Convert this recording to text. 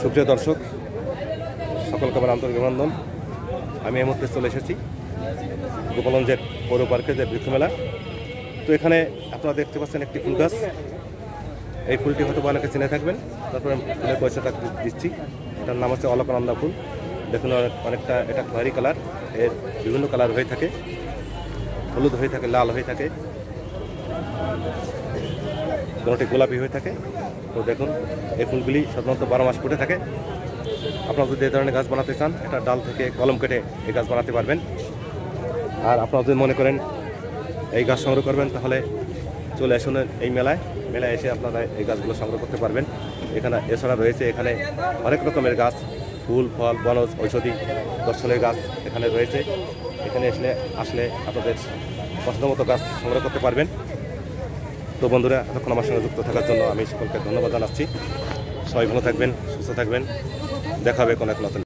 সুপ্রিয় দর্শক, সকলকে আমার আন্তরিক অভিনন্দন। আমি এই মুহূর্তে চলে এসেছি গোপালগঞ্জের পৌর পার্কে যে বৃক্ষ মেলা। তো এখানে আপনারা দেখতে পাচ্ছেন একটি ফুল গাছ। এই ফুলটি হয়তো অনেকে চিনে থাকবেন। তারপরে ফুলের পয়সাটা দিচ্ছি। এটার নাম হচ্ছে অলকানন্দা ফুল। দেখুন অনেকটা এটা খয়েরি কালার, এর বিভিন্ন কালার হয়ে থাকে, হলুদ হয়ে থাকে, লাল হয়ে থাকে, কোনোটি গোলাপি হয়ে থাকে। তো দেখুন এই ফুলগুলি সাধারণত 12 মাস ফুটে থাকে। আপনারা যদি এই ধরনের গাছ বানাতে চান, এটা ডাল থেকে কলম কেটে এই গাছ বানাতে পারবেন। আর আপনারা যদি মনে করেন এই গাছ সংগ্রহ করবেন, তাহলে চলে আসুন এই মেলায় এসে আপনারা এই গাছগুলো সংগ্রহ করতে পারবেন। এখানে এছাড়া রয়েছে এখানে অনেক রকমের গাছ, ফুল, ফল, বনজ, ঔষধি, দর্শনীয় গাছ এখানে রয়েছে। এখানে আসলে আপনাদের পছন্দ মতো গাছ সংগ্রহ করতে পারবেন। তো বন্ধুরা, এতক্ষণ আমার সঙ্গে যুক্ত থাকার জন্য আমি সকলকে ধন্যবাদ জানাচ্ছি। সবাই ভালো থাকবেন, সুস্থ থাকবেন। দেখা হবে কোনো এক নতুন